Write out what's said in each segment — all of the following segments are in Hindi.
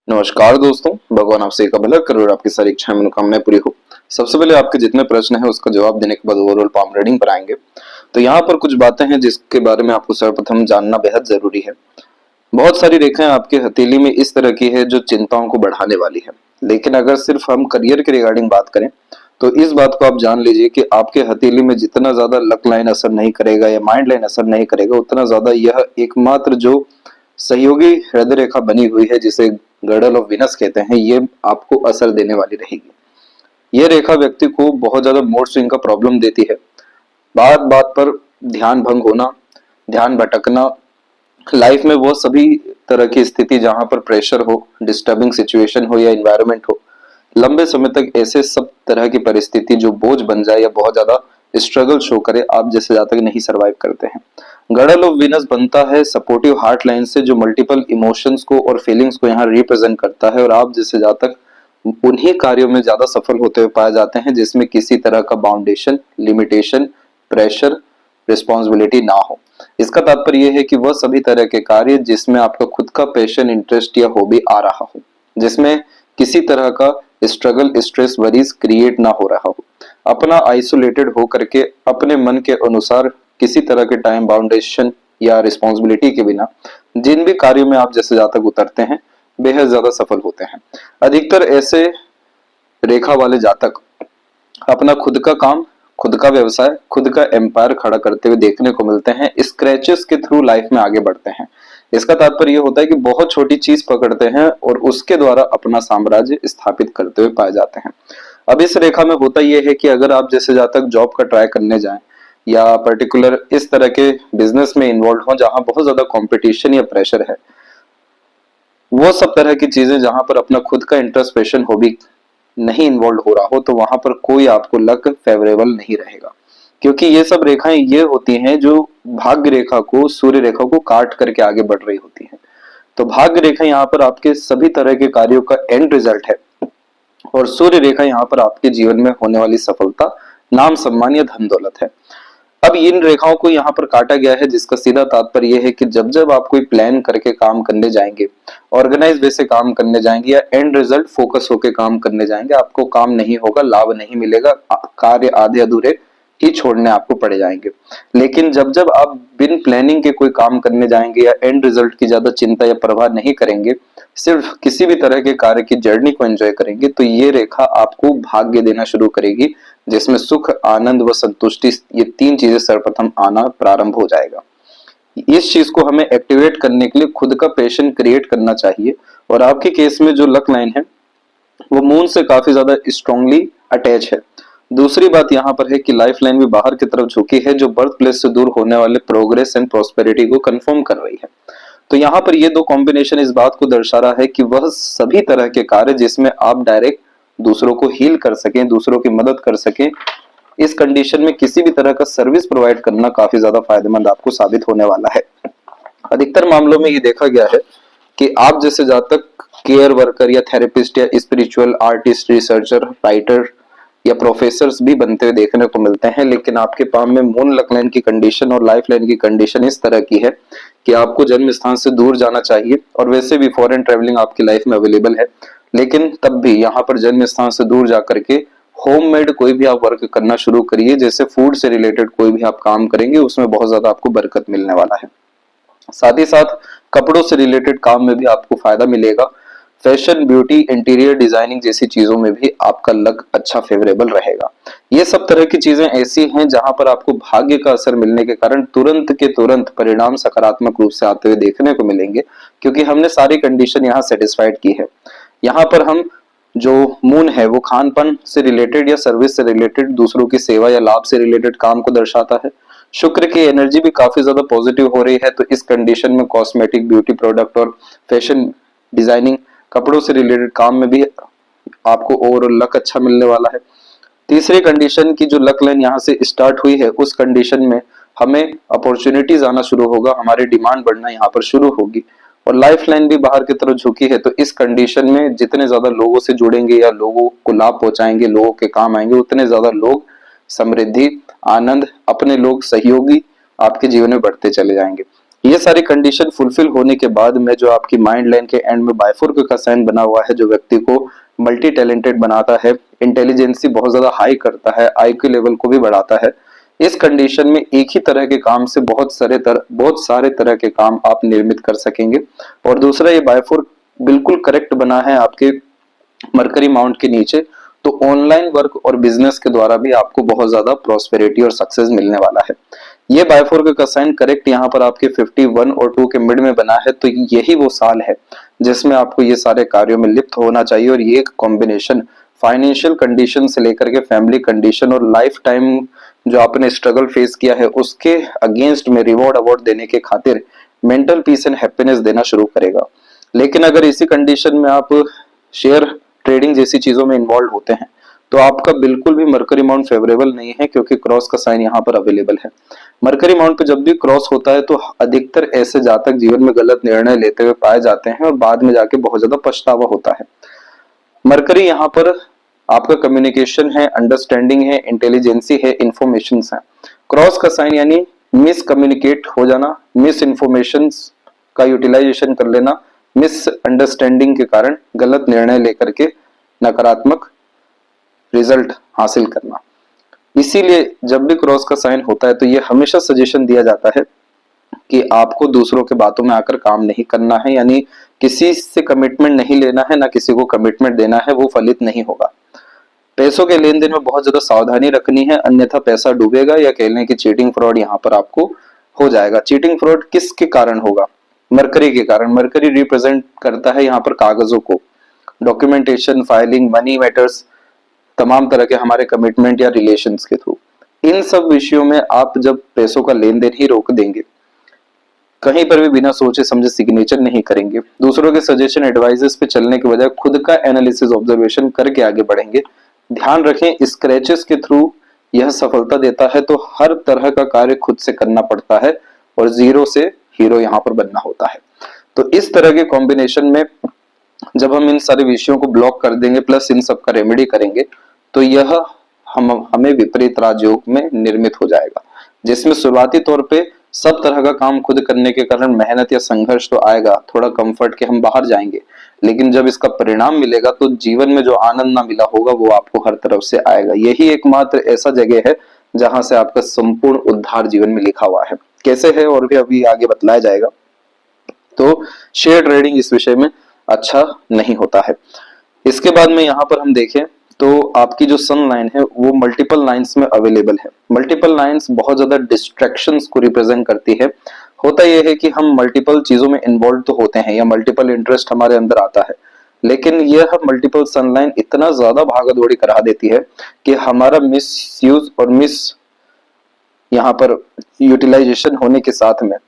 नमस्कार दोस्तों, भगवान आपसे का भला करे और आपकी सारी इच्छाएं मनोकामनाएं पूरी हो। सबसे पहले आपके जितने प्रश्न हैं उसका जवाब देने के बाद ओवरऑल पाम रीडिंग पर आएंगे। तो यहाँ पर कुछ बातें हैं जिसके बारे में आपको सर्वप्रथम जानना बेहद जरूरी है। बहुत सारी रेखाएं आपके हथेली में इस तरह की है जो चिंताओं को बढ़ाने वाली है, लेकिन अगर सिर्फ हम करियर के रिगार्डिंग बात करें तो इस बात को आप जान लीजिए कि आपके हथेली में जितना ज्यादा लक लाइन असर नहीं करेगा या माइंड लाइन असर नहीं करेगा, उतना ज्यादा यह एकमात्र जो सहयोगी हृदय रेखा बनी हुई है जिसे गर्डल ऑफ विनस कहते हैं, ये आपको असर देने वाली रहेगी। ये रेखा व्यक्ति को बहुत ज्यादा मूड स्विंग का प्रॉब्लम देती है। बात बात पर ध्यान भंग होना, ध्यान भटकना, लाइफ में वो सभी तरह की स्थिति जहां पर प्रेशर हो, डिस्टर्बिंग सिचुएशन हो या एनवायरनमेंट हो, लंबे समय तक ऐसे सब तरह की परिस्थिति जो बोझ बन जाए या बहुत ज्यादा स्ट्रगल शो करे, आप जैसे जातक नहीं सरवाइव करते हैं। गड़ल ऑफ विनस बनता है सपोर्टिव हार्ट लाइन से, जो मल्टीपल इमोशंस को और फीलिंग्स को यहाँ रिप्रेजेंट करता है, और आप जैसे जातक उन्हीं कार्यों में ज्यादा सफल होते हुए पाए जाते हैं जिसमें किसी तरह का बाउंडेशन, लिमिटेशन, प्रेशर, रिस्पॉन्सिबिलिटी ना हो। इसका तात्पर्य यह है कि वह सभी तरह के कार्य जिसमें आपका खुद का पैशन, इंटरेस्ट या हॉबी आ रहा हो, जिसमें किसी तरह का स्ट्रगल, स्ट्रेस, वरीज क्रिएट ना हो रहा हो, अपना आइसोलेटेड हो करके अपने मन के अनुसार किसी तरह के टाइम बाउंडेशन या रिस्पॉन्सिबिलिटी के बिना जिन भी कार्यों में आप जैसे जातक उतरते हैं, बेहद ज्यादा सफल होते हैं। अधिकतर ऐसे रेखा वाले जातक अपना खुद का काम, खुद का व्यवसाय, खुद का एम्पायर खड़ा करते हुए देखने को मिलते हैं। स्क्रैचेस के थ्रू लाइफ में आगे बढ़ते हैं। इसका तात्पर्य यह होता है कि बहुत छोटी चीज पकड़ते हैं और उसके द्वारा अपना साम्राज्य स्थापित करते हुए पाए जाते हैं। अब इस रेखा में होता यह है कि अगर आप जैसे जातक जॉब का ट्राई करने जाएं या पर्टिकुलर इस तरह के बिजनेस में इन्वॉल्व हो जहां बहुत ज्यादा कंपटीशन या प्रेशर है, वो सब तरह की चीजें जहां पर अपना खुद का इंटरेस्ट, पैशन, हॉबी नहीं इन्वॉल्व हो रहा हो, तो वहां पर कोई आपको लक फेवरेबल नहीं रहेगा, क्योंकि ये सब रेखाएं ये होती हैं जो भाग्य रेखा को, सूर्य रेखा को काट करके आगे बढ़ रही होती हैं। तो भाग्य रेखा यहाँ पर आपके सभी तरह के कार्यों का एंड रिजल्ट है, और सूर्य रेखा यहाँ पर आपके जीवन में होने वाली सफलता, नाम, सम्मान या धन दौलत है। अब इन रेखाओं को यहाँ पर काटा गया है, जिसका सीधा तात्पर्य यह है कि जब जब आप कोई प्लान करके काम करने जाएंगे, ऑर्गेनाइज वे से काम करने जाएंगे या एंड रिजल्ट फोकस होकर काम करने जाएंगे, आपको काम नहीं होगा, लाभ नहीं मिलेगा, कार्य आधे अधूरे ही छोड़ने आपको पड़े जाएंगे। लेकिन जब जब आप बिन प्लानिंग के कोई काम करने जाएंगे या एंड रिजल्ट की ज्यादा चिंता या परवाह नहीं करेंगे, सिर्फ किसी भी तरह के कार्य की जर्नी को एंजॉय करेंगे, तो ये रेखा आपको भाग्य देना शुरू करेगी, जिसमें सुख, आनंद व संतुष्टि, ये तीन चीजें सर्वप्रथम आना प्रारंभ हो जाएगा। इस चीज को हमें एक्टिवेट करने के लिए खुद का पैशन क्रिएट करना चाहिए, और आपके केस में जो लक लाइन है वो मून से काफी ज्यादा स्ट्रांगली अटैच है। दूसरी बात यहाँ पर है कि लाइफ लाइन भी बाहर की तरफ झुकी है, जो बर्थ प्लेस से दूर होने वाले प्रोग्रेस एंड प्रोस्पेरिटी को कंफर्म कर रही है। तो यहाँ पर ये दो कॉम्बिनेशन इस बात को दर्शा रहा है कि वह सभी तरह के कार्य जिसमें आप डायरेक्ट दूसरों को हील कर सकें, दूसरों की मदद कर सकें, इस कंडीशन में किसी भी तरह का सर्विस प्रोवाइड करना काफी ज्यादा फायदेमंद आपको साबित होने वाला है। अधिकतर मामलों में ये देखा गया है कि आप जैसे जातक केयर वर्कर या थेरेपिस्ट या स्पिरिचुअल आर्टिस्ट, रिसर्चर, राइटर या प्रोफेसर्स भी बनते हुए देखने को मिलते हैं, लेकिन आपके पाम में मून लक लाइन की कंडीशन और लाइफ लाइन की कंडीशन इस तरह की है कि आपको जन्म स्थान से दूर जाना चाहिए, और वैसे भी फॉरेन ट्रेवलिंग आपकी लाइफ में अवेलेबल है, लेकिन तब भी यहाँ पर जन्म स्थान से दूर जाकर के होममेड कोई भी आप वर्क करना शुरू करिए, जैसे फूड से रिलेटेड कोई भी आप काम करेंगे उसमें बहुत ज्यादा आपको बरकत मिलने वाला है। साथ ही साथ कपड़ों से रिलेटेड काम में भी आपको फायदा मिलेगा। फैशन, ब्यूटी, इंटीरियर डिजाइनिंग जैसी चीजों में भी आपका लक अच्छा फेवरेबल रहेगा। ये सब तरह की चीजें ऐसी हैं जहां पर आपको भाग्य का असर मिलने के कारण तुरंत के तुरंत परिणाम सकारात्मक रूप से आते हुए देखने को मिलेंगे, क्योंकि हमने सारी कंडीशन यहाँ सेटिस्फाइड की है। यहाँ पर हम जो मून है वो खान पान से रिलेटेड या सर्विस से रिलेटेड, दूसरों की सेवा या लाभ से रिलेटेड काम को दर्शाता है। शुक्र की एनर्जी भी काफी ज्यादा पॉजिटिव हो रही है, तो इस कंडीशन में कॉस्मेटिक, ब्यूटी प्रोडक्ट और फैशन डिजाइनिंग, कपड़ों से रिलेटेड काम में भी आपको ओवरऑल लक अच्छा मिलने वाला है। तीसरी कंडीशन की जो लक लाइन यहाँ से स्टार्ट हुई है, उस कंडीशन में हमें अपॉर्चुनिटीज आना शुरू होगा, हमारी डिमांड बढ़ना यहाँ पर शुरू होगी, और लाइफ लाइन भी बाहर की तरफ झुकी है। तो इस कंडीशन में जितने ज्यादा लोगों से जुड़ेंगे या लोगों को लाभ पहुंचाएंगे, लोगों के काम आएंगे, उतने ज्यादा लोग, समृद्धि, आनंद, अपने लोग, सहयोगी आपके जीवन में बढ़ते चले जाएंगे। ये सारी कंडीशन फुलफिल होने के बाद में जो आपकी माइंड लाइन के एंड में बाइफोर्क का साइन बना हुआ है, जो व्यक्ति को मल्टी टैलेंटेड बनाता है, इंटेलिजेंसी बहुत ज्यादा हाई करता है, आईक्यू लेवल को भी बढ़ाता है। इस कंडीशन में एक ही तरह के काम से बहुत सारे तरह के काम आप निर्मित कर सकेंगे। और दूसरा, ये बाइफोर्क बिल्कुल करेक्ट बना है आपके मरकरी माउंट के नीचे, तो ऑनलाइन वर्क और बिजनेस के द्वारा भी आपको बहुत ज्यादा प्रॉस्पेरिटी और सक्सेस मिलने वाला है। ये बाइफोर्क का साइन करेक्ट यहाँ पर आपके 51 और 2 के मिड में बना है, तो यही वो साल है जिसमें आपको ये सारे कार्यों में लिप्त होना चाहिए। और ये एक कॉम्बिनेशन फाइनेंशियल कंडीशन से लेकर के फैमिली कंडीशन और लाइफ टाइम जो आपने स्ट्रगल फेस किया है उसके अगेंस्ट में रिवॉर्ड अवार्ड देने के खातिर मेंटल पीस एंड हैप्पीनेस देना शुरू करेगा। लेकिन अगर इसी कंडीशन में आप शेयर ट्रेडिंग जैसी चीजों में इन्वॉल्व होते हैं तो आपका बिल्कुल भी मरकरी माउंट फेवरेबल नहीं है, क्योंकि क्रॉस का साइन यहाँ पर अवेलेबल है। मरकरी माउंट पे जब भी क्रॉस होता है तो अधिकतर ऐसे जातक जीवन में गलत निर्णय लेते हुए पाए जाते हैं और बाद में जाके बहुत ज्यादा पछतावा होता है। मरकरी यहाँ पर आपका कम्युनिकेशन है, अंडरस्टैंडिंग है, इंटेलिजेंसी है, इंफॉर्मेशन है। क्रॉस का साइन यानी मिस कम्युनिकेट हो जाना, मिस इंफॉर्मेशन का यूटिलाइजेशन कर लेना, मिस अंडरस्टैंडिंग के कारण गलत निर्णय लेकर के नकारात्मक रिजल्ट हासिल करना। इसीलिए जब भी क्रॉस का साइन होता है तो ये हमेशा सजेशन दिया जाता है कि आपको दूसरों के बातों में आकर काम नहीं करना है, यानी किसी से कमिटमेंट नहीं लेना है, ना किसी को कमिटमेंट देना है, वो फलित नहीं होगा। पैसों के लेन देन में बहुत ज्यादा सावधानी रखनी है, अन्यथा पैसा डूबेगा या कह लें कि चीटिंग फ्रॉड यहाँ पर आपको हो जाएगा। चीटिंग फ्रॉड किसके कारण होगा? मरकरी के कारण। मरकरी रिप्रेजेंट करता है यहाँ पर कागजों को, डॉक्यूमेंटेशन, फाइलिंग, मनी मैटर्स, तमाम तरह के हमारे कमिटमेंट या रिलेशंस के थ्रू। इन सब विषयों में आप जब पैसों का लेन देन ही रोक देंगे, कहीं पर भी बिना सोचे समझे सिग्नेचर नहीं करेंगे, दूसरों के सजेशन एडवाइजेस पे चलने के बजाय खुद का एनालिसिस ऑब्जर्वेशन करके आगे बढ़ेंगे। ध्यान रखें, स्क्रैचेस के थ्रू यह सफलता देता है, तो हर तरह का कार्य खुद से करना पड़ता है और जीरो से हीरो यहाँ पर बनना होता है। तो इस तरह के कॉम्बिनेशन में जब हम इन सारे विषयों को ब्लॉक कर देंगे प्लस इन सब का रेमेडी करेंगे तो यह हमें विपरीत राजयोग में निर्मित हो जाएगा, जिसमें शुरुआती तौर पे सब तरह का काम खुद करने के कारण मेहनत या संघर्ष तो आएगा, थोड़ा कंफर्ट के हम बाहर जाएंगे, लेकिन जब इसका परिणाम मिलेगा तो जीवन में जो आनंद ना मिला होगा वो आपको हर तरफ से आएगा। यही एकमात्र ऐसा जगह है जहां से आपका संपूर्ण उद्धार जीवन में लिखा हुआ है। कैसे है और भी अभी आगे बतलाया जाएगा। तो शेयर ट्रेडिंग इस विषय में अच्छा नहीं होता है। इसके बाद में यहाँ पर हम देखें तो आपकी जो सन लाइन है वो मल्टीपल लाइंस में अवेलेबल है। मल्टीपल लाइंस बहुत ज्यादा डिस्ट्रैक्शंस को रिप्रेजेंट करती है। होता यह है कि हम मल्टीपल चीजों में इन्वॉल्व तो होते हैं या मल्टीपल इंटरेस्ट हमारे अंदर आता है, लेकिन यह मल्टीपल सन लाइन इतना ज्यादा भागा दौड़ी करा देती है कि हमारा मिस यूज और मिस यहाँ पर यूटिलाइजेशन होने के साथ में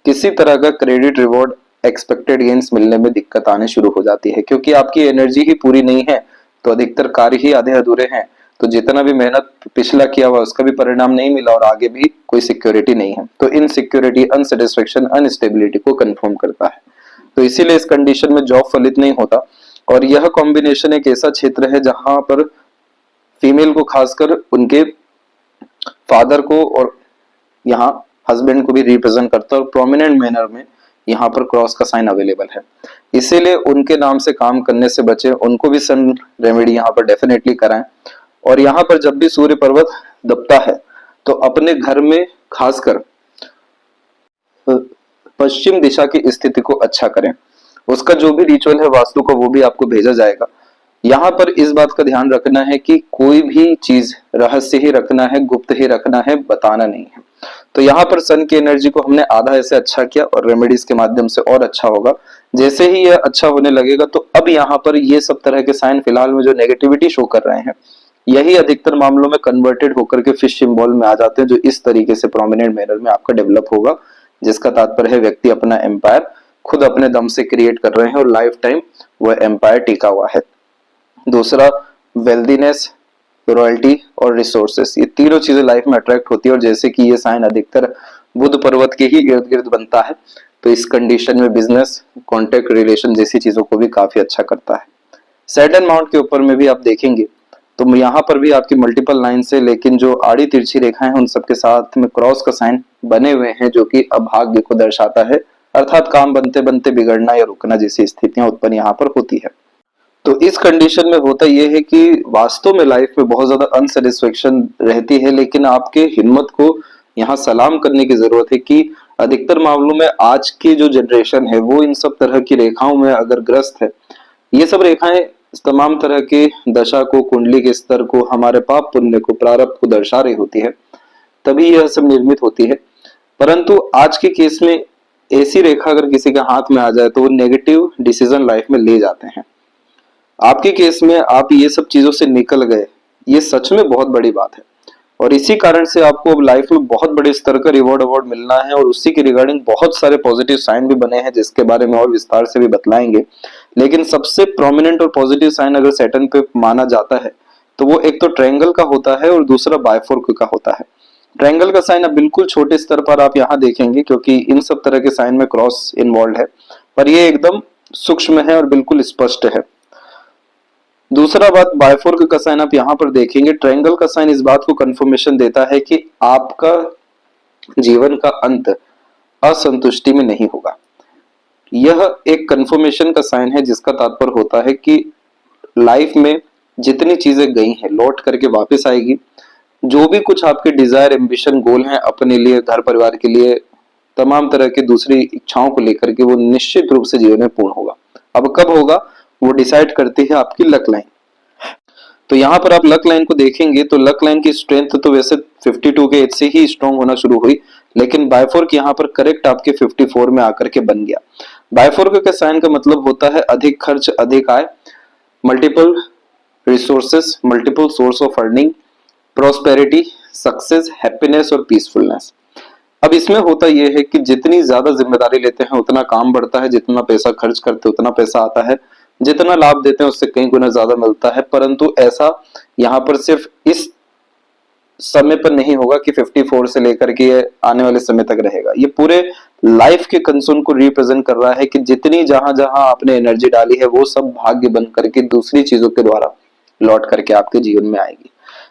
किसी तरह का क्रेडिट रिवॉर्ड एक्सपेक्टेड गेन्स मिलने में दिक्कत आने शुरू हो जाती है, क्योंकि आपकी एनर्जी ही पूरी नहीं है तो अधिकतर कार्य ही आधे अधूरे हैं। तो जितना भी मेहनत पिछला किया हुआ उसका भी परिणाम नहीं मिला और आगे भी कोई सिक्योरिटी नहीं है, तो इनसिक्योरिटी, अनसेटिस्फेक्शन, अनस्टेबिलिटी को कंफर्म करता है। तो इसीलिए इस कंडीशन में जॉब फलित नहीं होता। और यह कॉम्बिनेशन एक ऐसा क्षेत्र है जहां पर फीमेल को खासकर उनके फादर को और यहाँ हस्बैंड को भी रिप्रेजेंट करता है और प्रोमिनेंट मैनर में यहाँ पर क्रॉस का साइन अवेलेबल है। इसीलिए उनके नाम से काम करने से बचे, उनको भी सन रेमेडी यहाँ पर डेफिनेटली कराएं। और यहाँ पर जब भी सूर्य पर्वत दबता है तो अपने घर में खासकर पश्चिम दिशा की स्थिति को अच्छा करें। उसका जो भी रिचुअल है वास्तु का वो भी आपको भेजा जाएगा। यहाँ पर इस बात का ध्यान रखना है कि कोई भी चीज रहस्य ही रखना है, गुप्त ही रखना है, बताना नहीं है। तो यहाँ पर सन की एनर्जी को हमने आधा ऐसे अच्छा किया और रेमेडीज के माध्यम से और अच्छा होगा। जैसे ही यह अच्छा होने लगेगा तो अब यहाँ पर ये सब तरह के साइन फिलहाल में जो नेगेटिविटी शो कर रहे हैं यही अधिकतर मामलों में कन्वर्टेड होकर के फिश सिंबल में आ जाते हैं, जो इस तरीके से प्रोमिनेंट मैनर में आपका डेवलप होगा, जिसका तात्पर्य है व्यक्ति अपना एम्पायर खुद अपने दम से क्रिएट कर रहे हैं और लाइफ टाइम वह एम्पायर टिका हुआ है। दूसरा, वेल्दीनेस, रॉयल्टी और रिसोर्सेस, ये तीनों चीजें लाइफ में अट्रैक्ट होती है। और जैसे कि ये साइन अधिकतर बुध पर्वत के ही इर्द गिर्द बनता है तो इस कंडीशन में बिजनेस, कॉन्टेक्ट, रिलेशन जैसी चीजों को भी काफी अच्छा करता है। सैटर्न माउंट के ऊपर में भी आप देखेंगे तो यहाँ पर भी आपकी मल्टीपल लाइन से, लेकिन जो आड़ी तिरछी रेखाएं हैं उन सबके साथ में क्रॉस का साइन बने हुए हैं, जो कि अभाग्य को दर्शाता है, अर्थात काम बनते बनते बिगड़ना या रुकना जैसी स्थितियां उत्पन्न यहाँ पर होती है। तो इस कंडीशन में होता यह है कि वास्तव में लाइफ में बहुत ज्यादा अनसेटिस्फेक्शन रहती है, लेकिन आपके हिम्मत को यहाँ सलाम करने की जरूरत है कि अधिकतर मामलों में आज की जो जनरेशन है वो इन सब तरह की रेखाओं में अगर ग्रस्त है, ये सब रेखाएं तमाम तरह के दशा को, कुंडली के स्तर को, हमारे पाप पुण्य को, प्रारब्ध को दर्शा रही होती है, तभी यह सब निर्मित होती है। परंतु आज के केस में ऐसी रेखा अगर किसी के हाथ में आ जाए तो वो नेगेटिव डिसीजन लाइफ में ले जाते हैं। आपके केस में आप ये सब चीजों से निकल गए, ये सच में बहुत बड़ी बात है, और इसी कारण से आपको अब लाइफ में बहुत बड़े स्तर का रिवॉर्ड अवार्ड मिलना है, और उसी के रिगार्डिंग बहुत सारे पॉजिटिव साइन भी बने हैं जिसके बारे में और विस्तार से भी बतलाएंगे। लेकिन सबसे प्रोमिनेंट और पॉजिटिव साइन अगर सैटर्न पे माना जाता है तो वो एक तो ट्रायंगल का होता है और दूसरा बायफोर्क का होता है। ट्रायंगल का साइन अब बिल्कुल छोटे स्तर पर आप यहाँ देखेंगे क्योंकि इन सब तरह के साइन में क्रॉस इन्वॉल्व है, पर ये एकदम सूक्ष्म है और बिल्कुल स्पष्ट है। दूसरा बात, बायफोर्क का साइन आप यहाँ पर देखेंगे। ट्रायंगल का साइन इस बात को कंफर्मेशन देता है कि आपका जीवन का अंत असंतुष्टि में नहीं होगा। यह एक कंफर्मेशन का साइन है जिसका तात्पर्य होता है कि लाइफ में जितनी चीजें गई हैं लौट करके वापस आएगी। जो भी कुछ आपके डिजायर, एम्बिशन, गोल हैं अपने लिए, घर परिवार के लिए, तमाम तरह की दूसरी इच्छाओं को लेकर के, वो निश्चित रूप से जीवन में पूर्ण होगा। अब कब होगा वो डिसाइड करती है आपकी लक लाइन। तो यहाँ पर आप लक लाइन को देखेंगे तो लक लाइन की स्ट्रेंथ तो वैसे 52 के एज से ही स्ट्रॉन्ग होना शुरू हुई, लेकिन बायफोर्क यहाँ पर करेक्ट आपके 54 में आकर के बन गया। बायफोर्क के साइन का मतलब होता है अधिक खर्च, अधिक आय, multiple resources, multiple source of earning, prosperity, success, happiness और पीसफुलनेस। अब इसमें होता यह है कि जितनी ज्यादा जिम्मेदारी लेते हैं उतना काम बढ़ता है, जितना पैसा खर्च करते उतना पैसा आता है, जितना लाभ देते हैं उससे कई गुना ज्यादा मिलता है। परंतु ऐसा यहाँ पर सिर्फ इस समय पर नहीं होगा कि 54 से लेकर के आने वाले समय तक रहेगा। ये पूरे लाइफ के कंसर्न को रिप्रेजेंट कर रहा है कि जितनी जहां जहां आपने एनर्जी डाली है वो सब भाग्य बन करके दूसरी चीजों के द्वारा लौट करके आपके जीवन में आएगी।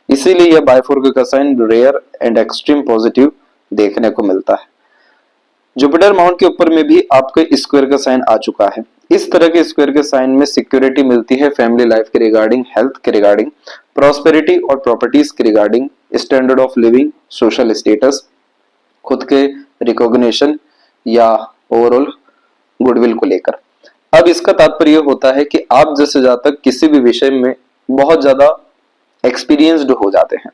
इसीलिए यह बायफोर्क का sign rare and extreme positive देखने को मिलता है। जुपिटर माउंट के ऊपर में भी आपके स्क्वायर का साइन आ चुका है। इस तरह के स्क्वायर के साइन में सिक्योरिटी मिलती है फैमिली लाइफ के रिगार्डिंग, हेल्थ के रिगार्डिंग, प्रॉस्पेरिटी और प्रॉपर्टीज के regarding, standard of living, social status, खुद के रिकॉग्निशन या ओवरऑल गुडविल को लेकर। अब इसका तात्पर्य होता है कि आप जैसे जातक किसी भी विषय में बहुत ज्यादा एक्सपीरियंस्ड हो जाते हैं,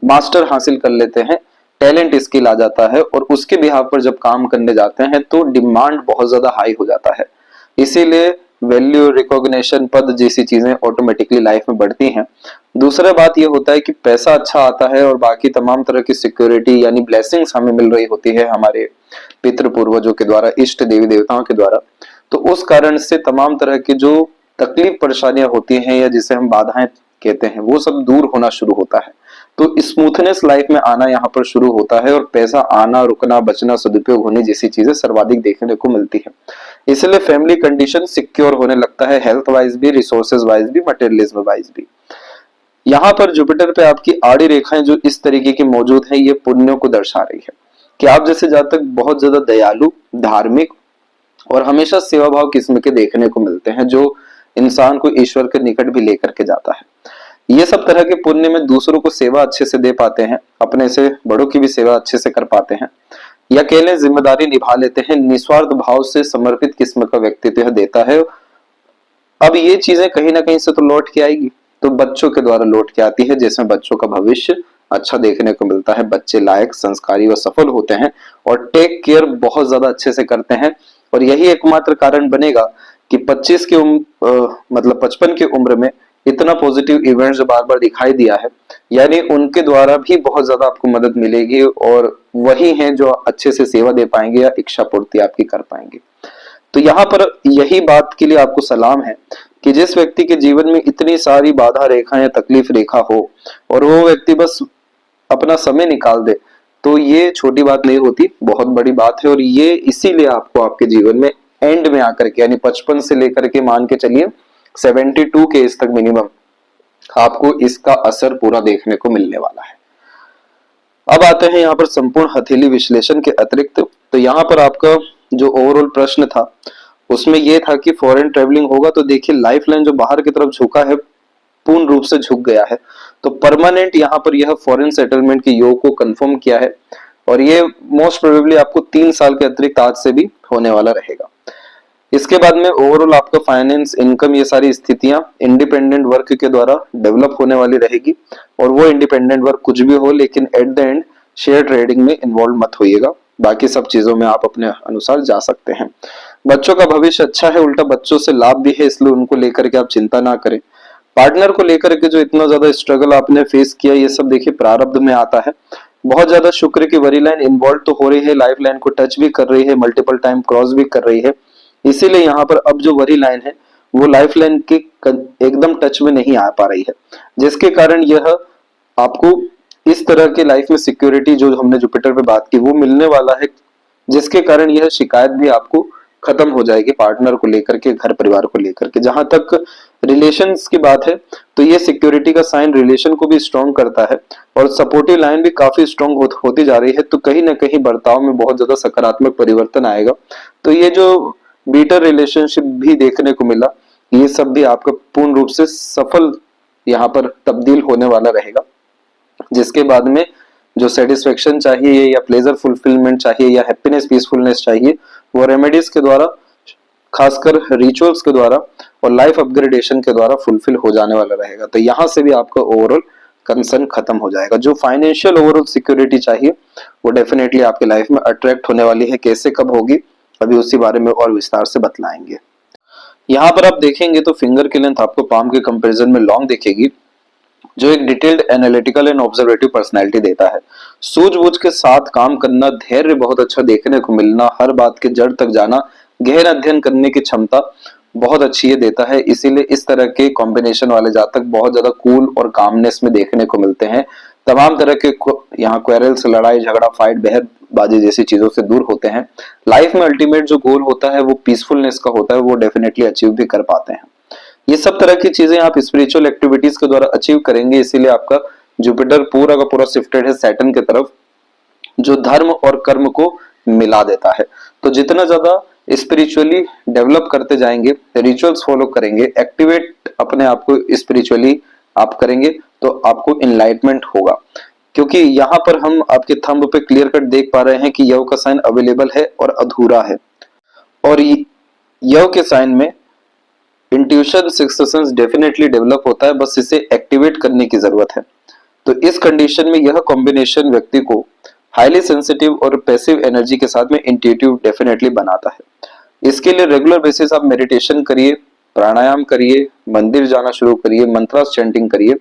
मास्टर हासिल कर लेते हैं, टैलेंट स्किल आ जाता है, और उसके बिहाफ पर जब काम करने जाते हैं तो डिमांड बहुत ज्यादा हाई हो जाता है। इसीलिए वैल्यू, रिकॉग्निशन, पद जैसी चीजें ऑटोमेटिकली लाइफ में बढ़ती हैं। दूसरा बात यह होता है कि पैसा अच्छा आता है और बाकी तमाम तरह की सिक्योरिटी यानी ब्लेसिंग्स हमें मिल रही होती है हमारे पितृ पूर्वजों के द्वारा, इष्ट देवी देवताओं के द्वारा। तो उस कारण से तमाम तरह की जो तकलीफ परेशानियां होती हैं या जिसे हम बाधाएं कहते हैं वो सब दूर होना शुरू होता है। तो स्मूथनेस लाइफ में आना यहाँ पर शुरू होता है, और पैसा आना, रुकना, बचना, सदुपयोग होने जैसी चीजें सर्वाधिक देखने को मिलती है। इसलिए फैमिली कंडीशन सिक्योर होने लगता है, हेल्थ वाइज भी, रिसोर्सेज वाइज भी, मटेरियलिज्म वाइज भी। यहाँ पर जुपिटर पे आपकी आड़ी रेखाएं जो इस तरीके की मौजूद है, ये पुण्यों को दर्शा रही है कि आप जैसे जातक बहुत ज्यादा दयालु, धार्मिक और हमेशा सेवा भाव किस्म के देखने को मिलते हैं, जो इंसान को ईश्वर के निकट भी लेकर के जाता है। ये सब तरह के पुण्य में दूसरों को सेवा अच्छे से दे पाते हैं, अपने से बड़ों की भी सेवा अच्छे से कर पाते हैं, या कह लें जिम्मेदारी निभा लेते हैं, निस्वार्थ भाव से समर्पित किस्म का व्यक्तित्व देता है। अब ये चीजें कहीं ना कहीं से तो लौट के आएगी, तो बच्चों के द्वारा लौट के आती है, जिसमें बच्चों का भविष्य अच्छा देखने को मिलता है। बच्चे लायक, संस्कारी व सफल होते हैं और टेक केयर बहुत ज्यादा अच्छे से करते हैं, और यही एकमात्र कारण बनेगा कि 25 की मतलब 55 की उम्र में इतना पॉजिटिव इवेंट्स बार बार दिखाई दिया है, यानी उनके द्वारा भी बहुत ज्यादा आपको मदद मिलेगी, और वही हैं जो अच्छे से सेवा दे पाएंगे या इच्छा पूर्ति आपकी कर पाएंगे। तो यहाँ पर यही बात के लिए आपको सलाम है कि जिस व्यक्ति के जीवन में इतनी सारी बाधा रेखा या तकलीफ रेखा हो और वो व्यक्ति बस अपना समय निकाल दे, तो ये छोटी बात नहीं होती, बहुत बड़ी बात है। और ये इसीलिए आपको आपके जीवन में एंड में आकर के, यानी 55 से लेकर के मान के चलिए 72 के एज तक मिनिमम, आपको इसका असर पूरा देखने को मिलने वाला है। अब आते हैं यहाँ पर संपूर्ण हथेली विश्लेषण के अतिरिक्त, तो यहाँ पर आपका जो ओवरऑल प्रश्न था उसमें यह था कि फॉरेन ट्रेवलिंग होगा तो देखिए लाइफ लाइन जो बाहर की तरफ झुका है पूर्ण रूप से झुक गया है, तो परमानेंट यहाँ पर यह फॉरेन सेटलमेंट के योग को कंफर्म किया है और ये मोस्ट प्रोबेबली आपको 3 साल के अतिरिक्त आज से भी होने वाला रहेगा। इसके बाद में ओवरऑल आपका फाइनेंस, इनकम, ये सारी स्थितियां इंडिपेंडेंट वर्क के द्वारा डेवलप होने वाली रहेगी और वो इंडिपेंडेंट वर्क कुछ भी हो लेकिन at the end share trading में इन्वॉल्व मत होइएगा, बाकी सब चीजों में आप अपने अनुसार जा सकते हैं। बच्चों का भविष्य अच्छा है, उल्टा बच्चों से लाभ भी है, इसलिए उनको लेकर के आप चिंता ना करें। पार्टनर को लेकर के जो इतना ज्यादा स्ट्रगल आपने फेस किया ये सब देखिए प्रारब्ध में आता है। बहुत ज्यादा शुक्र की वरी लाइन इन्वॉल्व तो हो रही है, लाइफ लाइन को टच भी कर रही है, मल्टीपल टाइम क्रॉस भी कर रही है, इसीलिए यहाँ पर अब जो वरी लाइन है वो लाइफ लाइन के एकदम टच में नहीं आ पा रही है, जिसके कारण यह आपको इस तरह के लाइफ में सिक्योरिटी जो हमने जुपिटर पे बात की वो मिलने वाला है, जिसके कारण यह शिकायत भी आपको खत्म हो जाएगी पार्टनर को लेकर के, घर परिवार को लेकर के। जहां तक रिलेशंस की बात है तो ये सिक्योरिटी का साइन रिलेशन को भी स्ट्रॉन्ग करता है और सपोर्टिव लाइन भी काफी स्ट्रॉन्ग होती जा रही है, तो कहीं ना कहीं बर्ताव में बहुत ज्यादा सकारात्मक परिवर्तन आएगा। तो ये जो बीटर रिलेशनशिप भी देखने को मिला ये सब भी आपका पूर्ण रूप से सफल यहाँ पर तब्दील होने वाला रहेगा, जिसके बाद में जो सेटिस्फेक्शन चाहिए या प्लेजर फुलफिलमेंट चाहिए या हैप्पीनेस पीसफुलनेस चाहिए वो रेमेडीज के द्वारा, खासकर रिचुअल्स के द्वारा और लाइफ अपग्रेडेशन के द्वारा फुलफिल हो जाने वाला रहेगा। तो यहाँ से भी आपका ओवरऑल कंसर्न खत्म हो जाएगा। जो फाइनेंशियल ओवरऑल सिक्योरिटी चाहिए वो डेफिनेटली आपके लाइफ में अट्रैक्ट होने वाली है। कैसे कब होगी अभी उसी बारे में और विस्तार से बतलाएंगे। यहाँ पर आप देखेंगे तो फिंगर की लेंथ आपको पाम के कंपैरिजन में लॉन्ग दिखेगी, जो एक डिटेल्ड एनालिटिकल एंड ऑब्जर्वेटिव पर्सनैलिटी देता है। सूझबूझ के साथ काम करना, धैर्य बहुत अच्छा देखने को मिलना, हर बात के जड़ तक जाना, गहन अध्ययन करने की क्षमता बहुत अच्छी ये देता है। इसीलिए इस तरह के कॉम्बिनेशन वाले जातक बहुत ज्यादा कूल और कामनेस में देखने को मिलते हैं। तमाम तरह के यहाँ क्वेरल्स, लड़ाई झगड़ा, फाइट, बहसबाजी जैसी चीजों से दूर होते हैं। लाइफ में अल्टीमेट जो गोल होता है वो पीसफुलनेस का होता है, वो डेफिनेटली अचीव भी कर पाते हैं। ये सब तरह की चीजें आप स्पिरिचुअल एक्टिविटीज के द्वारा अचीव करेंगे, इसीलिए आपका जुपिटर पूरा का पूरा शिफ्टेड है सैटर्न की तरफ, जो धर्म और कर्म को मिला देता है। तो जितना ज्यादा स्पिरिचुअली डेवलप करते जाएंगे, रिचुअल्स फॉलो करेंगे, एक्टिवेट अपने आप को स्पिरिचुअली आप करेंगे तो आपको इनलाइटमेंट होगा। क्योंकि यहाँ पर हम आपके थंब पे क्लियर कट देख पा रहे हैं कि यव का साइन अवेलेबल है और अधूरा है, और यव के साइन में intuition, sixth sense definitely develop होता है, बस इसे एक्टिवेट करने की जरूरत है। तो इस कंडीशन में यह कॉम्बिनेशन व्यक्ति को हाईली सेंसिटिव और पैसिव एनर्जी के साथ में इंट्यूटिव डेफिनेटली बनाता है। इसके लिए रेगुलर बेसिस आप मेडिटेशन करिए, प्राणायाम करिए, मंदिर जाना शुरू करिए, मंत्रास चैंटिंग करिए।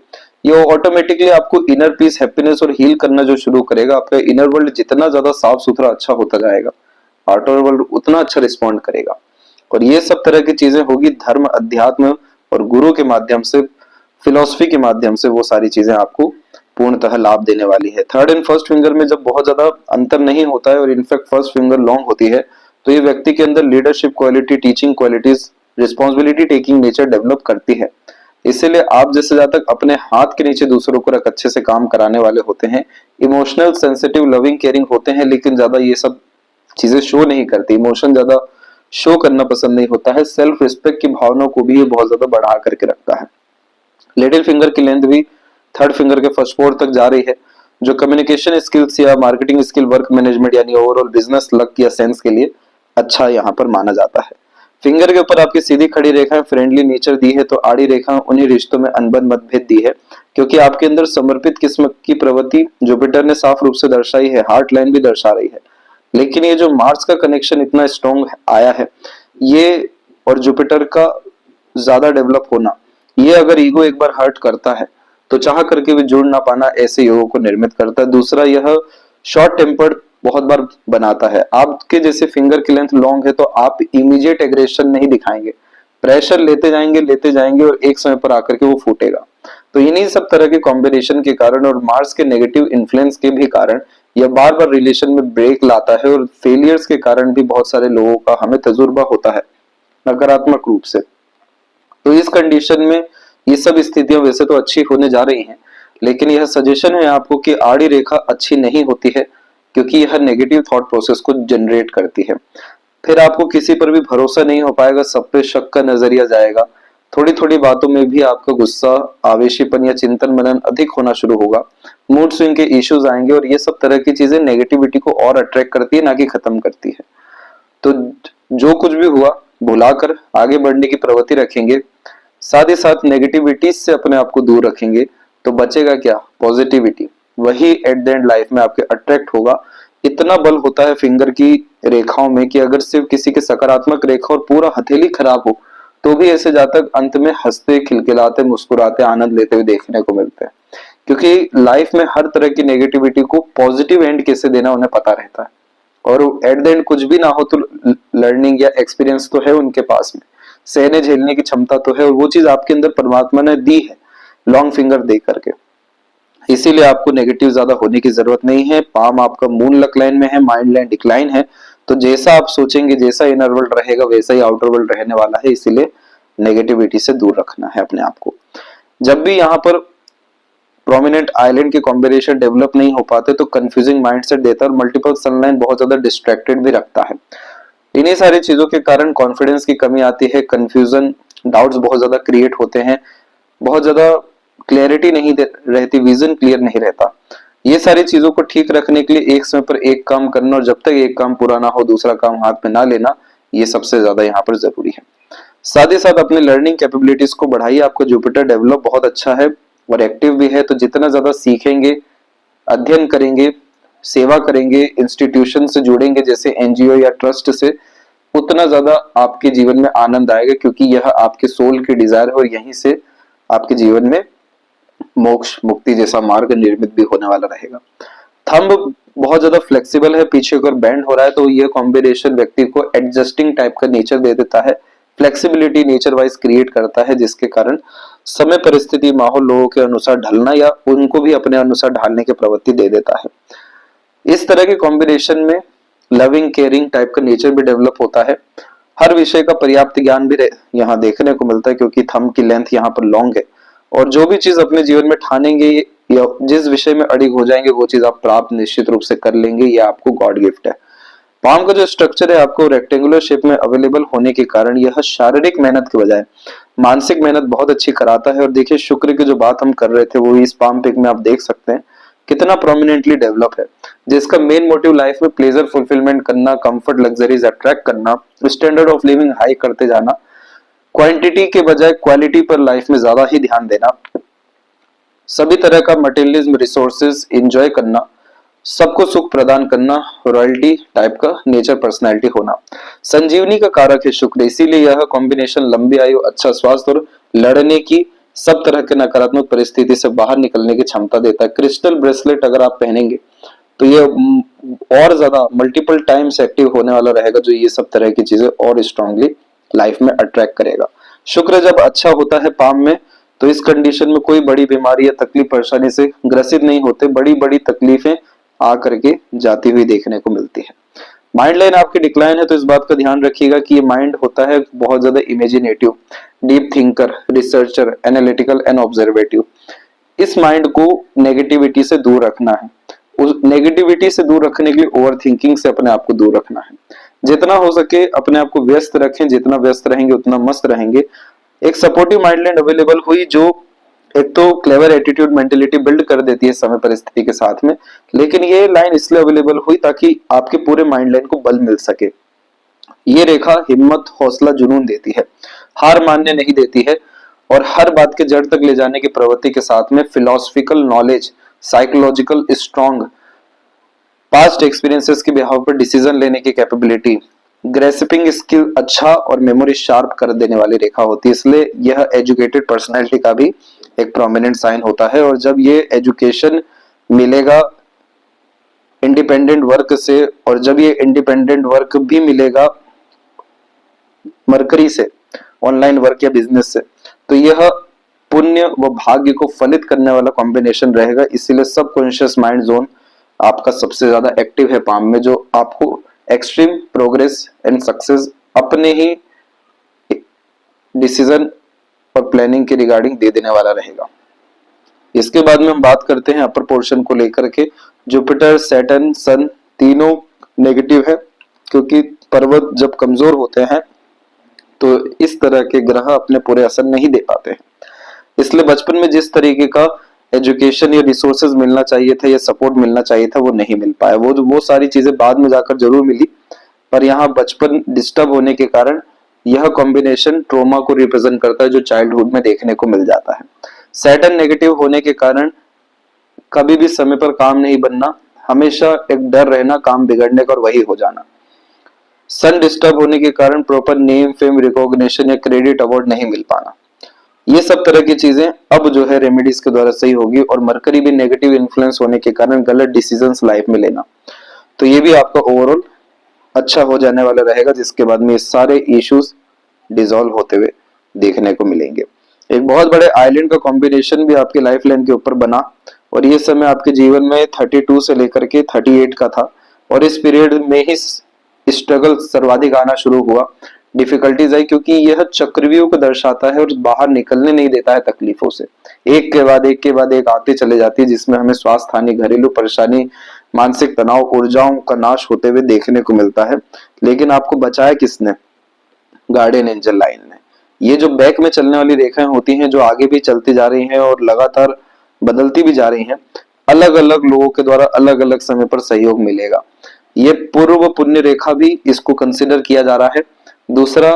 ये ऑटोमेटिकली आपको इनर पीस, हैप्पीनेस और हील करना जो शुरू करेगा। आपका इनर वर्ल्ड जितना ज्यादा साफ सुथरा अच्छा होता जाएगा, आउटर वर्ल्ड उतना अच्छा रिस्पॉन्ड करेगा। और ये सब तरह की चीजें होगी धर्म, अध्यात्म और गुरु के माध्यम से, फिलॉसफी के माध्यम से, वो सारी चीजें आपको पूर्णतः लाभ देने वाली है। थर्ड एंड फर्स्ट फिंगर में जब बहुत ज्यादा अंतर नहीं होता है और इनफैक्ट फर्स्ट फिंगर लॉन्ग होती है तो ये व्यक्ति के अंदर leadership quality, teaching qualities, responsibility taking nature develop करती है। इसीलिए आप जैसे जातक अपने हाथ के नीचे दूसरों को रख अच्छे से काम कराने वाले होते हैं, इमोशनल, सेंसिटिव, लविंग, केयरिंग होते हैं, लेकिन ज्यादा ये सब चीजें शो नहीं करती, इमोशन ज्यादा शो करना पसंद नहीं होता है। सेल्फ रिस्पेक्ट की भावना को भी ये बहुत ज्यादा बढ़ा करके रखता है। लिटिल फिंगर की लेंथ भी थर्ड फिंगर के फर्स्ट फोर्थ तक जा रही है, जो कम्युनिकेशन स्किल्स या मार्केटिंग स्किल, वर्क मैनेजमेंट यानी ओवरऑल बिजनेस लक या सेंस के लिए अच्छा यहाँ पर माना जाता है। फिंगर के ऊपर आपकी सीधी खड़ी रेखाएं फ्रेंडली नेचर दी है, तो आड़ी रेखा उन्हीं रिश्तों में अनबन मतभेद दी है, क्योंकि आपके अंदर समर्पित किस्म की प्रवृत्ति जुपिटर ने साफ रूप से दर्शाई है, हार्ट लाइन भी दर्शा रही है। लेकिन ये जो मार्स का कनेक्शन इतना स्ट्रॉन्ग आया है, ये और जुपिटर का ज्यादा डेवलप होना, ये अगर ईगो एक बार हर्ट करता है तो चाह करके भी जुड़ ना पाना ऐसे योगों को निर्मित करता है। दूसरा, यह शॉर्ट टेम्पर्ड बहुत बार बनाता है। आपके जैसे फिंगर की लेंथ लॉन्ग है तो आप इमीडिएट एग्रेशन नहीं दिखाएंगे, प्रेशर लेते जाएंगे और एक समय पर आकर के वो फूटेगा। तो इन्हीं सब तरह के कॉम्बिनेशन के कारण और मार्स के नेगेटिव इन्फ्लुएंस के भी कारण यह बार बार रिलेशन में ब्रेक लाता है, और फेलियर्स के कारण भी बहुत सारे लोगों का हमें तजुर्बा होता है नकारात्मक रूप से। तो इस कंडीशन में ये सब स्थितियां वैसे तो अच्छी होने जा रही हैं, लेकिन यह सजेशन है आपको कि आड़ी रेखा अच्छी नहीं होती है, क्योंकि यह नेगेटिव थॉट प्रोसेस को जनरेट करती है। फिर आपको किसी पर भी भरोसा नहीं हो पाएगा, सब पे शक का नजरिया जाएगा, थोड़ी थोड़ी बातों में भी आपका गुस्सा, आवेशीपन या चिंतन मनन अधिक होना शुरू होगा, मूड स्विंग के इश्यूज आएंगे, और ये सब तरह की चीजें नेगेटिविटी को और अट्रैक्ट करती है, ना कि खत्म करती है। तो जो कुछ भी हुआ भुलाकर आगे बढ़ने की प्रवृत्ति रखेंगे, साथ ही साथ नेगेटिविटी से अपने आप को दूर रखेंगे, तो बचेगा क्या? पॉजिटिविटी। वही एट द एंड लाइफ में आपके अट्रैक्ट होगा। इतना बल होता है फिंगर की रेखाओं में कि अगर सिर्फ किसी की सकारात्मक रेखा और पूरा हथेली खराब हो, तो भी ऐसे जातक अंत में हंसते, खिलखिलाते, मुस्कुराते, आनंद लेते हुए देखने को मिलते हैं। क्योंकि लाइफ में हर तरह की नेगेटिविटी को पॉजिटिव एंड कैसे देना उन्हें पता रहता है, और एट द एंड कुछ भी ना हो तो लर्निंग या एक्सपीरियंस तो है उनके पास में, सहने झेलने की क्षमता तो है, और वो चीज आपके अंदर परमात्मा ने दी है लॉन्ग फिंगर दे करके। इसीलिए आपको नेगेटिव ज्यादा होने की जरूरत नहीं है। पाम आपका मून लक लाइन में है, माइंड लाइन डिक्लाइन है, तो जैसा आप सोचेंगे, जैसा इनर वर्ल्ड रहेगा, वैसा ही आउटर वर्ल्ड रहने वाला है। इसीलिए नेगेटिविटी से दूर रखना है अपने आप को। जब भी यहाँ पर प्रोमिनेंट आइलैंड के कॉम्बिनेशन डेवलप नहीं हो पाते, तो कंफ्यूजिंग माइंडसेट देता है, और मल्टीपल सनलाइन बहुत ज्यादा डिस्ट्रैक्टेड भी रखता है। इन्हीं सारी चीजों के कारण कॉन्फिडेंस की कमी आती है, कंफ्यूजन, डाउट्स बहुत ज्यादा क्रिएट होते हैं, बहुत ज्यादा क्लैरिटी नहीं रहती, विजन क्लियर नहीं रहता। ये सारी चीजों को ठीक रखने के लिए एक समय पर एक काम करना, और जब तक एक काम पूरा ना हो दूसरा काम हाथ में ना लेना, ये सबसे ज्यादा यहाँ पर जरूरी है। साथ ही साथ अपने लर्निंग कैपेबिलिटीज को बढ़ाइए। आपका जुपिटर डेवलप बहुत अच्छा है और एक्टिव भी है, तो जितना ज्यादा सीखेंगे, अध्ययन करेंगे, सेवा करेंगे, इंस्टीट्यूशन से जुड़ेंगे जैसे एनजीओ या ट्रस्ट से, उतना ज्यादा आपके जीवन में आनंद आएगा, क्योंकि यह आपके सोल की डिजायर है, और यहीं से आपके जीवन में मोक्ष, मुक्ति जैसा मार्ग निर्मित भी होने वाला रहेगा। थंब बहुत ज्यादा फ्लेक्सिबल है, पीछे अगर बैंड हो रहा है तो यह कॉम्बिनेशन व्यक्ति को एडजस्टिंग टाइप का नेचर दे देता है, फ्लेक्सिबिलिटी नेचर वाइज क्रिएट करता है, जिसके कारण समय, परिस्थिति, माहौल, लोगों के अनुसार ढलना या उनको भी अपने अनुसार ढालने की प्रवृत्ति दे देता है। इस तरह के कॉम्बिनेशन में लविंग, केयरिंग टाइप का नेचर भी डेवलप होता है। हर विषय का पर्याप्त ज्ञान भी यहाँ देखने को मिलता है, क्योंकि थंब की लेंथ यहाँ पर लॉन्ग है, और जो भी चीज अपने जीवन में ठानेंगे या जिस विषय में अड़िग हो जाएंगे, वो चीज आप प्राप्त निश्चित रूप से कर लेंगे। ये आपको गॉड गिफ्ट है। पाम का जो स्ट्रक्चर है आपको रेक्टेंगुलर शेप में अवेलेबल होने के कारण यह शारीरिक मेहनत के बजाय मानसिक मेहनत बहुत अच्छी कराता है। और देखिए, शुक्र की जो बात हम कर रहे थे वो इस पाम पिक में आप देख सकते हैं कितना प्रोमिनेंटली डेवलप है, जिसका मेन मोटिव लाइफ में प्लेजर फुलफिलमेंट करना, कंफर्ट, लग्जरीज अट्रैक्ट करना, स्टैंडर्ड ऑफ लिविंग हाई करते जाना, क्वांटिटी के बजाय क्वालिटी पर लाइफ में ज्यादा ही ध्यान देना, सभी तरह का मटेरियलिज्म, रिसोर्सेज एंजॉय करना, सबको सुख प्रदान करना, रॉयल्टी टाइप का नेचर, पर्सनैलिटी होना। संजीवनी का कारक है शुक्र, इसीलिए यह कॉम्बिनेशन लंबी आयु, अच्छा स्वास्थ्य और लड़ने की सब तरह के नकारात्मक परिस्थिति से बाहर निकलने की क्षमता देता है। क्रिस्टल ब्रेसलेट अगर आप पहनेंगे तो ये और ज्यादा मल्टीपल टाइम्स एक्टिव होने वाला रहेगा, जो ये सब तरह की चीजें और स्ट्रांगली लाइफ में अट्रैक्ट करेगा। शुक्र जब अच्छा होता है पाम में, तो इस कंडीशन में कोई बड़ी बीमारी या तकलीफ परेशानी से ग्रसित नहीं होते, बड़ी बड़ी तकलीफें आकर के जाती हुई देखने को मिलती है। माइंड लाइन आपकी डिक्लाइन है, तो इस बात का ध्यान रखिएगा कि ये माइंड होता है बहुत ज्यादा imaginative, deep thinker, researcher, analytical and observative. इस माइंड को नेगेटिविटी से दूर रखना है। उस नेगेटिविटी से दूर रखने के लिए ओवर थिंकिंग से अपने आप को दूर रखना है। जितना हो सके अपने आप को व्यस्त रखें, जितना व्यस्त रहेंगे उतना मस्त रहेंगे। एक सपोर्टिव माइंडलाइन अवेलेबल हुई, जो एक तो क्लेवर एटीट्यूड, मेंटेलिटी बिल्ड कर देती है समय परिस्थिति के साथ में, लेकिन ये लाइन इसलिए अवेलेबल हुई ताकि आपके पूरे माइंडलाइन को बल मिल सके। ये रेखा हिम्मत, हौसला, जुनून देती है, हार मानने नहीं देती है, और हर बात के जड़ तक ले जाने की प्रवृत्ति के साथ में philosophical knowledge, psychological strong, past experiences के बिहाव पर डिसीजन लेने की कैपेबिलिटी, ग्रेस्पिंग स्किल अच्छा और मेमोरी शार्प कर देने वाली रेखा होती है। इसलिए यह एजुकेटेड पर्सनैलिटी का भी एक प्रोमिनेंट साइन होता है। और जब ये एजुकेशन मिलेगा इंडिपेंडेंट वर्क से, और जब ये इंडिपेंडेंट वर्क भी मिलेगा मरकरी से, ऑनलाइन वर्क या बिजनेस से, तो यह पुण्य व भाग्य को फलित करने वाला कॉम्बिनेशन रहेगा। इसीलिए सबकॉन्शियस माइंड जोन आपका सबसे ज्यादा एक्टिव है पाम में, जो आपको एक्सट्रीम प्रोग्रेस एंड सक्सेस अपने ही डिसीजन और प्लानिंग के रिगार्डिंग दे देने वाला रहेगा। इसके बाद में हम बात करते हैं अपर पोर्शन को लेकर के। जुपिटर, सैटर्न, सन तीनों नेगेटिव है, क्योंकि पर्वत जब कमजोर होते हैं तो इस तरह के ग्रह अपने पूरे असर नहीं दे पाते हैं। इसलिए बचपन में जिस तरीके का एजुकेशन या रिसोर्सेज मिलना चाहिए था या सपोर्ट मिलना चाहिए था वो नहीं मिल पाया। वो सारी चीजें बाद में जाकर जरूर मिली, पर यहाँ बचपन डिस्टर्ब होने के कारण यह कॉम्बिनेशन ट्रोमा को रिप्रेजेंट करता है जो चाइल्डहुड में देखने को मिल जाता है। सैटर्न नेगेटिव होने के कारण कभी भी समय पर काम नहीं बनना, हमेशा एक डर रहना काम बिगड़ने का और वही हो जाना। सन डिस्टर्ब होने के कारण प्रॉपर नेम, फेम, रिकॉग्निशन या क्रेडिट अवार्ड नहीं मिल पाना। ये सब तरह की चीजें अब जो है रेमेडीज के द्वारा सही होगी। और मरकरी भी नेगेटिव इन्फ्लुएंस होने के कारण गलत डिसीजंस लाइफ में लेना, तो ये भी आपका ओवरऑल अच्छा हो जाने वाला रहेगा, जिसके बाद में ये सारे इश्यूज डिसॉल्व होते हुए देखने को मिलेंगे। एक बहुत बड़े आइलैंड का कॉम्बिनेशन भी आपके लाइफ लाइन के ऊपर बना, और ये समय आपके जीवन में 32 से लेकर के 38 का था, और इस पीरियड में ही स्ट्रगल सर्वाधिक आना शुरू हुआ, डिफिकल्टीज आई, क्योंकि यह चक्रव्यूह को दर्शाता है और बाहर निकलने नहीं देता है तकलीफों से। एक के बाद एक के बाद एक आते चले जाती है, जिसमें हमें स्वास्थ्य हानि, घरेलू परेशानी, मानसिक तनाव, ऊर्जाओं का नाश होते हुए देखने को मिलता है। लेकिन आपको बचाया किसने? गार्डियन एंजल लाइन ने। ये जो बैक में चलने वाली रेखाएं होती हैं जो आगे भी चलती जा रही हैं और लगातार बदलती भी जा रही हैं, अलग अलग लोगों के द्वारा अलग अलग समय पर सहयोग मिलेगा। ये पूर्व पुण्य रेखा भी इसको कंसिडर किया जा रहा है। दूसरा,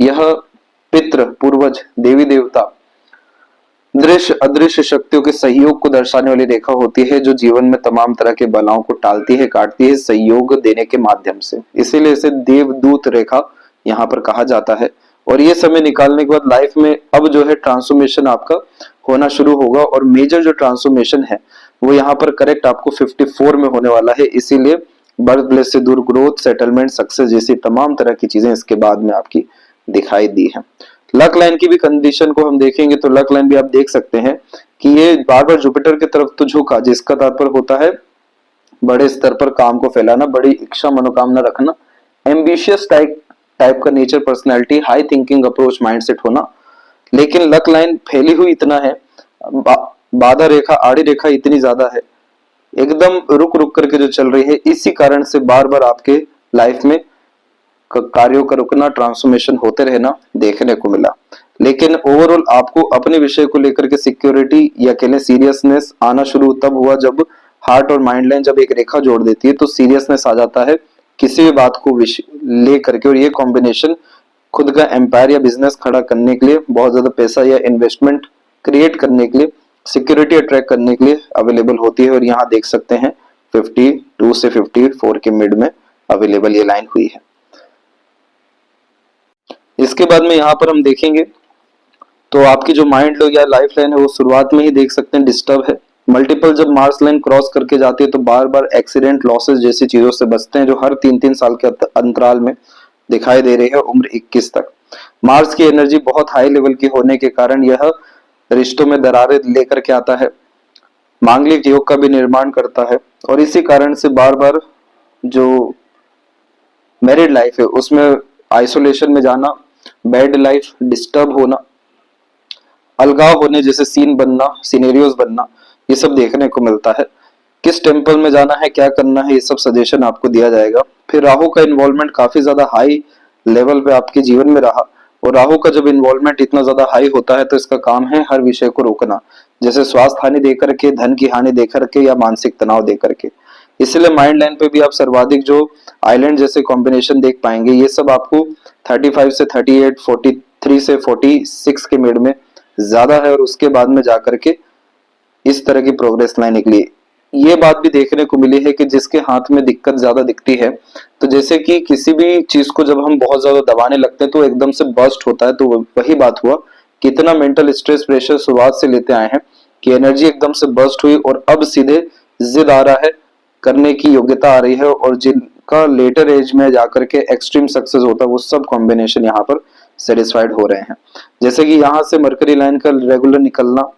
यह पितृ, पूर्वज, देवी देवता, दृश्य अदृश्य शक्तियों के सहयोग को दर्शाने वाली रेखा होती है, जो जीवन में तमाम तरह के बलाओं को टालती है, काटती है, सहयोग देने के माध्यम से। इसीलिए इसे देवदूत रेखा यहाँ पर कहा जाता है। और ये समय निकालने के बाद लाइफ में अब जो है ट्रांसफॉर्मेशन आपका होना शुरू होगा, और मेजर जो ट्रांसफॉर्मेशन है वो यहाँ पर करेक्ट आपको 54 में होने वाला है। इसीलिए बर्थ प्लेस से दूर ग्रोथ, सेटलमेंट, सक्सेस जैसी तमाम तरह की चीजें इसके बाद में आपकी दिखाई दी है। लक लाइन की भी कंडीशन को हम देखेंगे तो लक लाइन भी आप देख सकते हैं कि ये बार बार जुपिटर की तरफ तो झुका, जिसका तात्पर्य होता है बड़े स्तर पर काम को फैलाना, बड़ी इच्छा मनोकामना रखना, एम्बिशियस टाइप का nature, personality, high thinking approach, mindset होना। लेकिन लक लाइन फैली हुई इतना है, बाधा रेखा, आड़ी रेखा इतनी ज्यादा है, एकदम रुक रुक करके जो चल रही है, इसी कारण से बार बार आपके लाइफ में कार्यों का रुकना, ट्रांसफॉर्मेशन होते रहना देखने को मिला। लेकिन ओवरऑल आपको अपने विषय को लेकर के सिक्योरिटी या कहले सीरियसनेस आना शुरू तब हुआ जब हार्ट और माइंड लाइन जब एक रेखा जोड़ देती है तो सीरियसनेस आ जाता है किसी भी बात को ले करके। और ये कॉम्बिनेशन खुद का एम्पायर या बिजनेस खड़ा करने के लिए, बहुत ज्यादा पैसा या इन्वेस्टमेंट क्रिएट करने के लिए, सिक्योरिटी अट्रैक्ट करने के लिए अवेलेबल होती है। और यहाँ देख सकते हैं 52 से 54 के मिड में अवेलेबल ये लाइन हुई है। इसके बाद में यहाँ पर हम देखेंगे तो आपकी जो माइंड या लाइफ लाइन है वो शुरुआत में ही देख सकते हैं डिस्टर्ब है। मल्टीपल जब मार्स लाइन क्रॉस करके जाती है तो बार बार एक्सीडेंट, लॉसेस जैसी चीजों से बचते हैं, जो हर 3-3 साल के अंतराल में दिखाई दे रही है उम्र 21 तक। मार्स की एनर्जी बहुत हाई लेवल की होने के कारण यह रिश्तों में दरारें लेकर के आता है, मांगलिक योग का भी निर्माण करता है, और इसी कारण से बार बार जो मैरिड लाइफ है उसमें आइसोलेशन में जाना, बैड लाइफ, डिस्टर्ब होना, अलगाव होने जैसे सीन बनना, सिनेरियोज बनना, ये सब देखने को मिलता है। किस टेम्पल में जाना है, क्या करना है, ये सब सजेशन आपको दिया जाएगा। फिर राहु का इन्वॉल्वमेंट काफी ज्यादा हाई लेवल पे आपके जीवन में रहा, और राहु का जब इन्वॉल्वमेंट इतना ज्यादा हाई होता है तो इसका काम है हर विषय को रोकना, जैसे स्वास्थ्य हानि देकर के, धन की हानि देकर के, या मानसिक तनाव देकर के। इसलिए माइंड लाइन पे भी आप सर्वाधिक जो आइलैंड जैसे कॉम्बिनेशन देख पाएंगे, ये सब आपको 35 से 38, 43 से 46 के मिड में ज्यादा है, और उसके बाद में जाकर के इस तरह की प्रोग्रेस लाइन निकली। ये बात भी देखने को मिली है कि जिसके हाथ में दिक्कत ज्यादा दिखती है, तो जैसे कि किसी भी चीज को जब हम बहुत ज्यादा दबाने लगते हैं तो एकदम से बर्स्ट होता है, तो वही बात हुआ, कितना मेंटल स्ट्रेस, प्रेशर शुरुआत से लेते आए हैं कि एनर्जी एकदम से बर्स्ट हुई, और अब सीधे जिद आ रहा है, करने की योग्यता आ रही है, और जिनका लेटर एज में जाकर के एक्सट्रीम सक्सेस होता है वो सब कॉम्बिनेशन यहाँ पर सेटिस्फाइड हो रहे हैं। जैसे कि यहाँ से मरकरी लाइन का रेगुलर निकलना,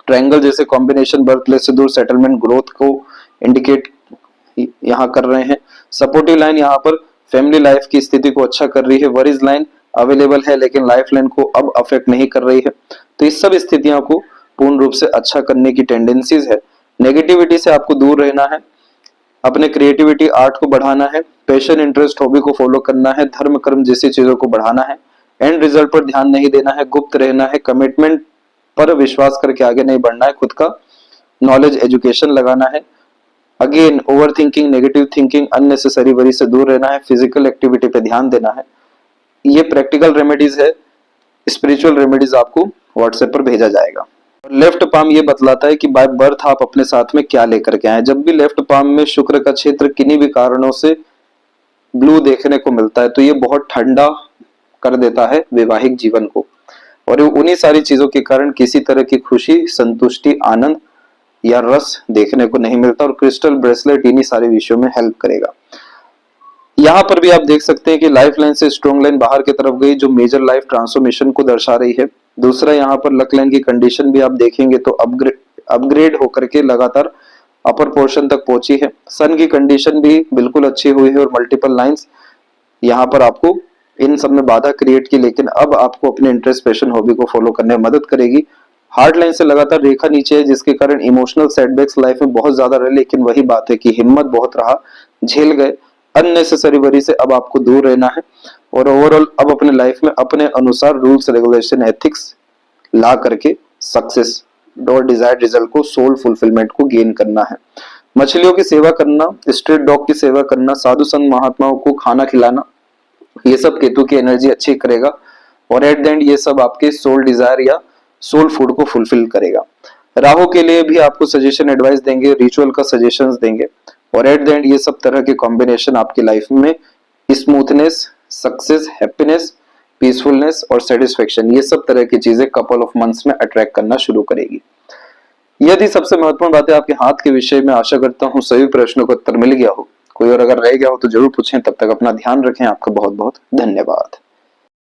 ट्रायंगल जैसे कॉम्बिनेशन बर्थ प्लेस से दूर सेटलमेंट, ग्रोथ को इंडिकेट यहाँ कर रहे हैं। सपोर्टिव लाइन यहाँ पर फैमिली लाइफ की स्थिति को अच्छा कर रही है। वरीज लाइन अवेलेबल है लेकिन लाइफ लाइन को अब अफेक्ट नहीं कर रही है। तो इस सब स्थितियों को पूर्ण रूप से अच्छा करने की टेंडेंसीज है। नेगेटिविटी से आपको दूर रहना है, अपने क्रिएटिविटी आर्ट को बढ़ाना है, पैशन इंटरेस्ट हॉबी को फॉलो करना है, धर्म कर्म जैसी चीजों को बढ़ाना है, एंड रिजल्ट पर ध्यान नहीं देना है, गुप्त रहना है, कमिटमेंट पर विश्वास करके आगे नहीं बढ़ना है, खुद का नॉलेज एजुकेशन लगाना है, again over thinking negative thinking unnecessary worry से दूर रहना है, फिजिकल एक्टिविटी पे ध्यान देना है। ये प्रैक्टिकल रेमेडीज है, स्पिरिचुअल रेमेडीज आपको व्हाट्सएप पर भेजा जाएगा। लेफ्ट पाम ये बतलाता है कि बाय बर्थ आप अपने साथ में क्या लेकर के आए। जब भी लेफ्ट पाम में शुक्र का क्षेत्र किन्हीं भी कारणों से ब्लू देखने को मिलता है तो ये बहुत ठंडा कर देता है वैवाहिक जीवन को, और उन्हीं सारी चीजों के कारण किसी तरह की खुशी संतुष्टि आनंद या रस देखने को नहीं मिलता, और क्रिस्टल ब्रेसलेट इन्हीं सारे विषयों में हेल्प करेगा। यहाँ पर भी आप देख सकते हैं कि लाइफ लाइन से स्ट्रॉन्ग लाइन बाहर की तरफ गई जो मेजर लाइफ ट्रांसफॉर्मेशन को दर्शा रही है। दूसरा यहाँ पर लक लाइन की कंडीशन भी आप देखेंगे तो अपग्रेड होकर के लगातार अपर पोर्शन तक पहुंची है। सन की कंडीशन भी बिल्कुल अच्छी हुई है और मल्टीपल लाइंस यहाँ पर आपको इन सब में बाधा क्रिएट की, लेकिन अब आपको अपने इंटरेस्ट पैशन हॉबी को फॉलो करने में मदद करेगी। हार्ड लाइन से लगातार रेखा नीचे है जिसके कारण इमोशनल सेटबैक्स लाइफ में बहुत ज्यादा रहे, लेकिन वही बात है कि हिम्मत बहुत रहा, झेल गए। अननेसेसरी वरी से अब आपको दूर रहना है और ओवरऑल अब अपने लाइफ में अपने अनुसार रूल्स रेगुलेशन एथिक्स ला करके सक्सेस और डिजायर्ड रिजल्ट को सोल फुलफिलमेंट को गेन करना है। मछलियों की सेवा करना, स्ट्रीट डॉग की सेवा करना, साधु संत महात्माओं को खाना खिलाना, ये सब केतु की एनर्जी अच्छी करेगा और एट द एंड ये सब आपके सोल डिजायर या सोल फूड को फुलफिल करेगा। राहु के लिए भी आपको सजेशन एडवाइस देंगे, रिचुअल का सजेशंस देंगे और एट द एंड ये सब तरह के कॉम्बिनेशन आपकी लाइफ में स्मूथनेस, सक्सेस, हैप्पीनेस, पीसफुलनेस और सेटिस्फेक्शन, ये सब तरह की चीजें कपल ऑफ मंथ्स में अट्रैक्ट करना शुरू करेगी। यदि सबसे महत्वपूर्ण बातें आपके हाथ के विषय में, आशा करता हूँ सभी प्रश्नों का उत्तर मिल गया हो। कोई और अगर रह गया हो तो जरूर पूछें। तब तक अपना ध्यान रखें। आपका बहुत बहुत धन्यवाद।